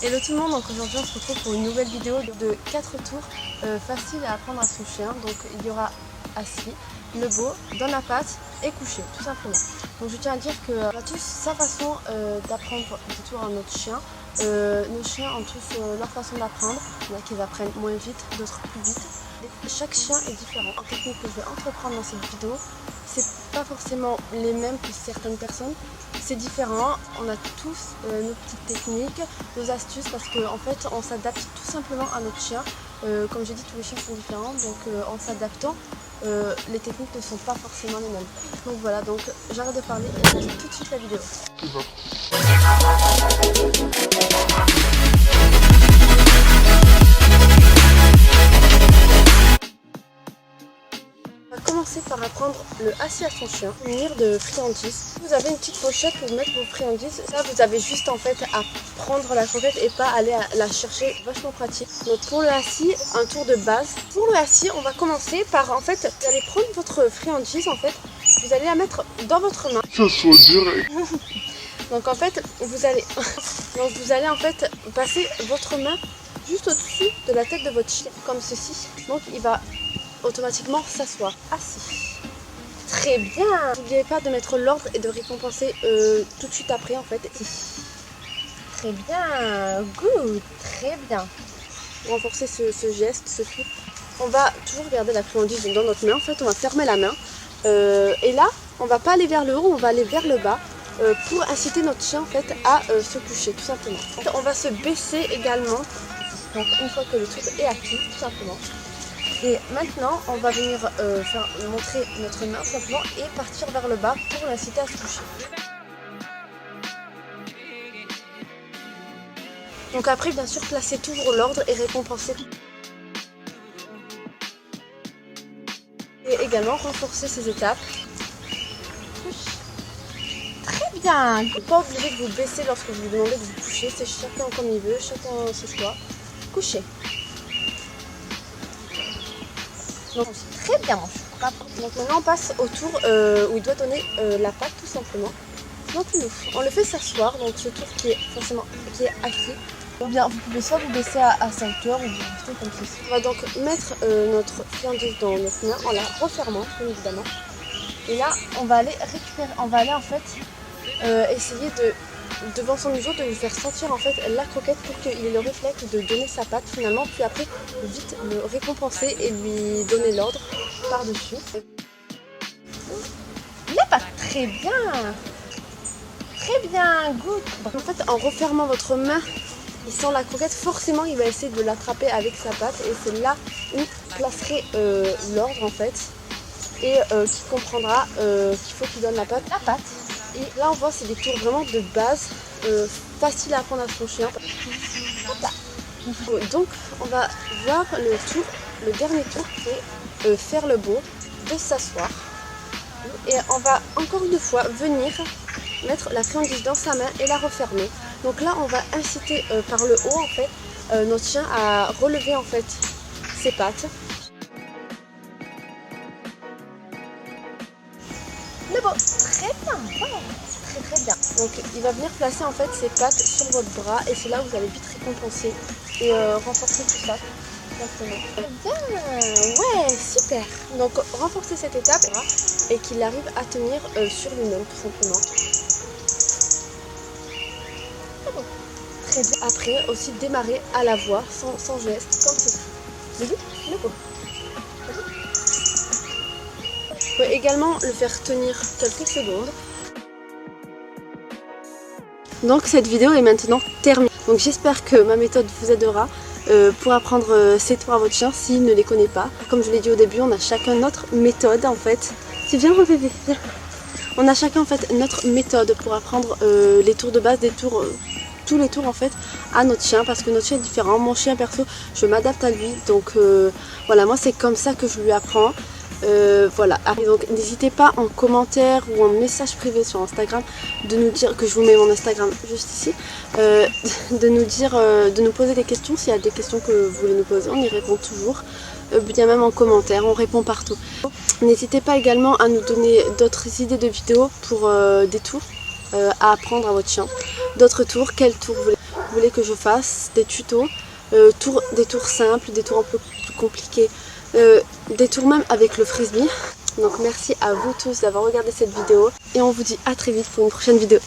Hello tout le monde, donc aujourd'hui on se retrouve pour une nouvelle vidéo de 4 tours faciles à apprendre à son chien. Donc il y aura assis, le beau, dans la patte et couché, tout simplement. Donc je tiens à dire qu'on a tous sa façon d'apprendre des tours à notre chien. Nos chiens ont tous leur façon d'apprendre. Il y en a qui apprennent moins vite, d'autres plus vite. Chaque chien est différent. En technique que je vais entreprendre dans cette vidéo, c'est pas forcément les mêmes que certaines personnes. C'est différent, on a tous nos petites techniques, nos astuces parce qu'en fait on s'adapte tout simplement à notre chien. Comme j'ai dit, tous les chiens sont différents, donc en s'adaptant, les techniques ne sont pas forcément les mêmes. Donc voilà, donc j'arrête de parler et je lance tout de suite la vidéo. On va commencer par apprendre le assis à son chien, munir de friandises. Vous avez une petite pochette pour mettre vos friandises. Ça, vous avez juste en fait à prendre la croquette et pas aller la chercher, vachement pratique. Donc pour le assis, un tour de base. Pour le assis, on va commencer par en fait, vous allez prendre votre friandise en fait, vous allez la mettre dans votre main. Ça soit direct. Donc en fait, vous allez en fait passer votre main juste au-dessus de la tête de votre chien, comme ceci. Donc il va automatiquement s'asseoir assis. Très bien. N'oubliez pas de mettre l'ordre et de récompenser tout de suite après en fait. Très bien. Good. Très bien. Pour renforcer ce geste, ce flou, on va toujours garder la friandise dans notre main. En fait, on va fermer la main. Et là, on va pas aller vers le haut, on va aller vers le bas pour inciter notre chien en fait à se coucher, tout simplement. On va se baisser également. Donc une fois que le tour est acquis, tout simplement. Et maintenant, on va venir montrer notre main simplement et partir vers le bas pour l'inciter à se coucher. Donc après, bien sûr, placer toujours l'ordre et récompenser. Et également renforcer ces étapes. Très bien. Vous n'êtes pas obligé de vous baisser lorsque je vous demandez de vous coucher. C'est chacun comme il veut, chacun ses choix. Coucher. Donc très bien. Donc maintenant on passe au tour où il doit donner la patte tout simplement. Donc on le fait s'asseoir, donc ce tour qui est acquis. Ou bien vous pouvez soit vous baisser à sa hauteur ou vous rester comme ceci. On va donc mettre notre friandise dans notre main en la refermant bien évidemment. Et là on va aller récupérer, on va aller en fait essayer devant son museau de lui faire sentir en fait la croquette pour qu'il ait le réflexe de donner sa patte finalement, puis après vite le récompenser et lui donner l'ordre par-dessus. La patte, très bien. Très bien, good. En fait en refermant votre main, il sent la croquette, forcément il va essayer de l'attraper avec sa patte et c'est là où vous placerez l'ordre en fait et qui comprendra qu'il faut qu'il donne la patte. Et là on voit c'est des tours vraiment de base, facile à apprendre à son chien. Donc on va voir le dernier tour qui est faire le beau, de s'asseoir. Et on va encore une fois venir mettre la friandise dans sa main et la refermer. Donc là on va inciter par le haut en fait notre chien à relever en fait ses pattes. Le beau, très bien, ouais. Très bien. Donc il va venir placer en fait ses pattes sur votre bras et c'est là où vous allez vite récompenser et renforcer tout ça. Exactement. Bien, ouais, super. Donc renforcer cette étape et qu'il arrive à tenir sur lui-même tout simplement. Très bien. Après aussi démarrer à la voix sans geste comme ceci. Vous voyez le beau. Vous pouvez également le faire tenir quelques secondes. Donc cette vidéo est maintenant terminée. Donc j'espère que ma méthode vous aidera pour apprendre ces tours à votre chien s'il ne les connaît pas. Comme je l'ai dit au début, on a chacun notre méthode en fait. Tu viens mon bébé, viens. On a chacun en fait notre méthode pour apprendre les tours de base, tous les tours en fait à notre chien parce que notre chien est différent. Mon chien perso, je m'adapte à lui. Donc voilà, moi c'est comme ça que je lui apprends. Voilà, donc n'hésitez pas en commentaire ou en message privé sur Instagram de nous dire, que je vous mets mon Instagram juste ici, de nous poser des questions. S'il y a des questions que vous voulez nous poser, on y répond toujours, bien même en commentaire, on répond partout. N'hésitez pas également à nous donner d'autres idées de vidéos pour des tours à apprendre à votre chien, d'autres tours, quel tour vous voulez. vous voulez que je fasse des tutos, des tours simples, des tours un peu plus compliqués, des tours même avec le frisbee. Donc merci à vous tous d'avoir regardé cette vidéo et on vous dit à très vite pour une prochaine vidéo.